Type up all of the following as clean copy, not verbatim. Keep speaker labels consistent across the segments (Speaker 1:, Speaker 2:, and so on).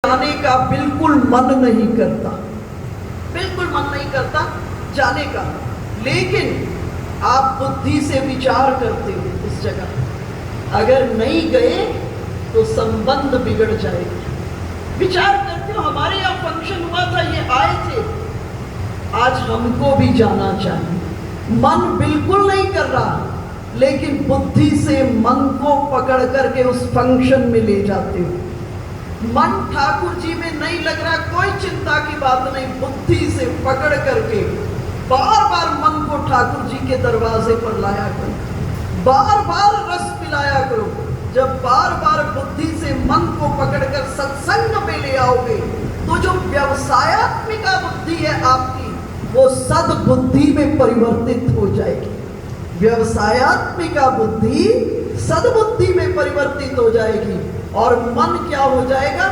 Speaker 1: जाने का बिल्कुल मन नहीं करता, बिल्कुल मन नहीं करता जाने का, लेकिन आप बुद्धि से विचार करते हो उस जगह, अगर नहीं गए तो संबंध बिगड़ जाएगा। विचार करते हो हमारे यहाँ फंक्शन हुआ था, ये आए थे, आज हमको भी जाना चाहिए। मन बिल्कुल नहीं कर रहा, लेकिन बुद्धि से मन को पकड़ करके उस फंक्शन में ले जाते हो। मन ठाकुर जी में नहीं लग रहा, कोई चिंता की बात नहीं, बुद्धि से पकड़ करके बार बार मन को ठाकुर जी के दरवाजे पर लाया करो, बार बार रस पिलाया करो। जब बार बार बुद्धि से मन को पकड़कर सत्संग में ले आओगे तो जो व्यवसायत्मिका बुद्धि है आपकी, वो सद्बुद्धि में परिवर्तित हो जाएगी। व्यवसायत्मिका बुद्धि सद्बुद्धि में परिवर्तित हो जाएगी और मन क्या हो जाएगा?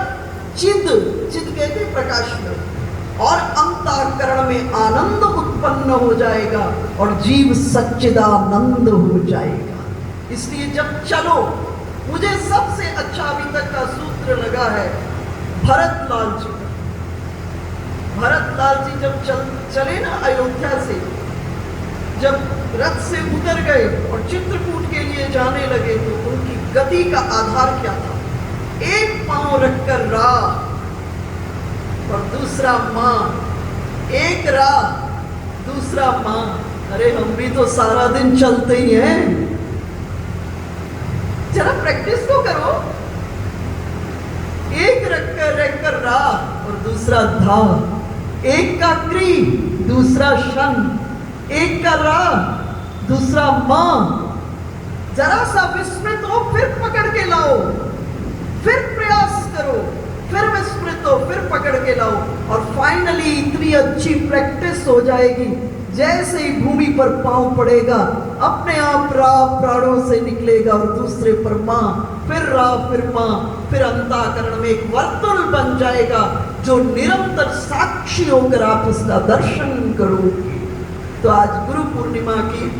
Speaker 1: चिद, चिद कहते प्रकाश में, और अंतःकरण में आनंद उत्पन्न हो जाएगा और जीव सच्चिदानंद हो जाएगा। इसलिए जब चलो, मुझे सबसे अच्छा अभी तक का सूत्र लगा है भरतलाल जी का। भरतलाल जी जब चले ना अयोध्या से, जब रथ से उतर गए और चित्रकूट के लिए जाने लगे, तो उनकी गति का आधार क्या था? एक पांव रखकर राह और दूसरा मां, एक राह दूसरा मां। अरे हम भी तो सारा दिन चलते ही हैं, जरा प्रैक्टिस तो करो। एक रखकर राह और दूसरा धा, एक का क्री दूसरा शन, एक का राह दूसरा मां। जरा सा विस्मृत हो फिर पकड़ के लाओ, फिर प्रयास करो, फिर विस्मृत हो फिर पकड़ के लाओ, और फाइनली इतनी अच्छी प्रैक्टिस हो जाएगी, जैसे ही भूमि पर पांव पड़ेगा अपने आप राह प्राणों से निकलेगा और दूसरे पर मां, फिर राह फिर मां, फिर अंतःकरण में एक वर्तुल बन जाएगा जो निरंतर साक्षी होकर आप उसका दर्शन करोगे। तो आज गुरु पूर्णिमा की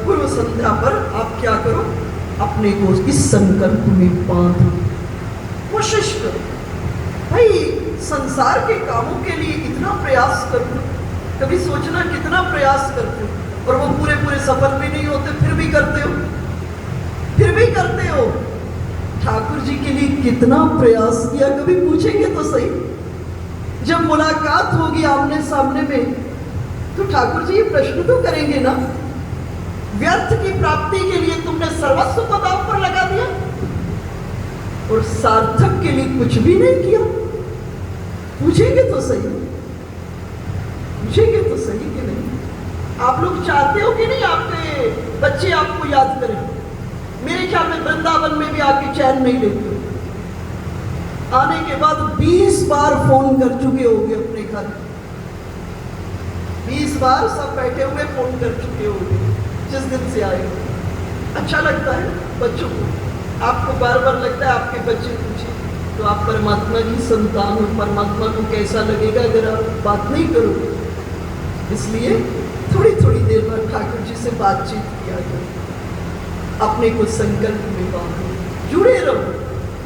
Speaker 1: गुरु संध्या पर आप क्या करो? अपने को इस संकल्प में बांधो, कोशिश करो। भाई संसार के कामों के लिए इतना प्रयास करो, कभी सोचना कितना प्रयास करते हो और वो पूरे पूरे सफल भी नहीं होते, फिर भी करते हो, फिर भी करते हो। ठाकुर जी के लिए कितना प्रयास किया, कभी पूछेंगे तो सही। जब मुलाकात होगी आमने सामने में, तो ठाकुर जी ये प्रश्न तो करेंगे ना, व्यर्थ की प्राप्ति के लिए तुमने सर्वस्व को दांव पर लगा दिया और सार्थक के लिए कुछ भी नहीं किया। पूछेंगे तो सही, पूछेंगे तो सही कि नहीं। आप लोग चाहते हो कि नहीं आपके बच्चे आपको याद करें? मेरे ख्याल में वृंदावन में भी आके चैन नहीं लेते, आने के बाद 20 बार फोन कर चुके होंगे अपने घर, 20 बार सब बैठे हुए फोन कर चुके होंगे जिस दिन से आए। अच्छा लगता है बच्चों को, आपको बार बार लगता है आपके बच्चे पूछे तो आप परमात्मा की संतान हो, परमात्मा को कैसा लगेगा अगर आप बात नहीं करोगे। इसलिए थोड़ी थोड़ी देर बाद ठाकुर जी से बातचीत किया करो, अपने को संकल्प में बांधो, जुड़े रहो।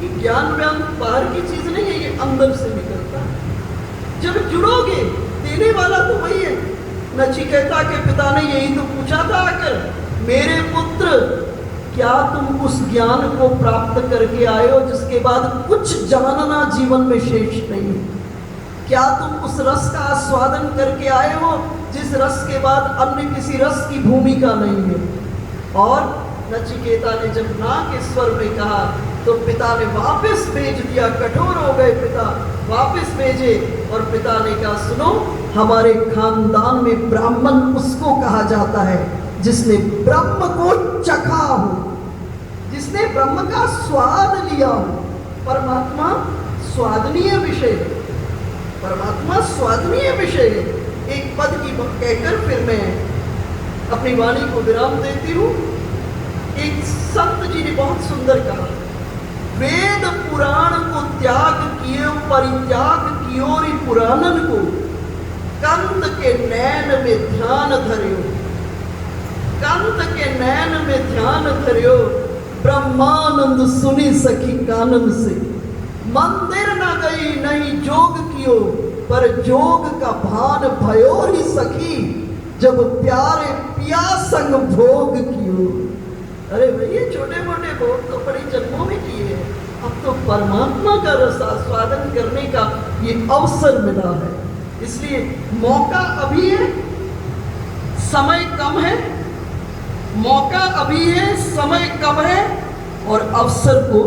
Speaker 1: ये ज्ञान व्यान बाहर की चीज नहीं है, ये अंदर से निकलता है। जब जुड़ोगे, देने वाला तो वही है। नचिकेता के पिता ने यही तो पूछा था आकर, मेरे पुत्र क्या तुम उस ज्ञान को प्राप्त करके आए हो जिसके बाद कुछ जानना जीवन में शेष नहीं है? क्या तुम उस रस का आस्वादन करके आए हो जिस रस के बाद अन्य किसी रस की भूमिका नहीं है? और नचिकेता ने जब ना के स्वर में कहा तो पिता ने वापस भेज दिया, कठोर हो गए पिता, वापस भेजे। और पिता ने कहा, सुनो, हमारे खानदान में ब्राह्मण उसको कहा जाता है जिसने ब्रह्म को चखा हो, जिसने ब्रह्म का स्वाद लिया हो। परमात्मा स्वादनीय विषय, परमात्मा स्वादनीय विषय है। एक पद की कहकर फिर मैं अपनी वाणी को विराम देती हूँ। एक संत जी ने बहुत सुंदर कहा, वेद पुराण को त्याग किए परित्याग कियोरी पुराणन को, कंत के नैन में ध्यान धरियो, कंत के नैन में ध्यान धरियो, ब्रह्मानंद सुनी सखी कानन से। मंदिर न गई नहीं जोग कियो, पर जोग का भान भयो ही सखी, जब प्यारे पिया संग भोग कियो। अरे भैया छोटे मोटे भोग तो बड़ी जन्मों में किए हैं, अब तो परमात्मा का रसास्वादन करने का ये अवसर मिला है। इसलिए मौका अभी है, समय कम है, मौका अभी है, समय कम है, और अवसर को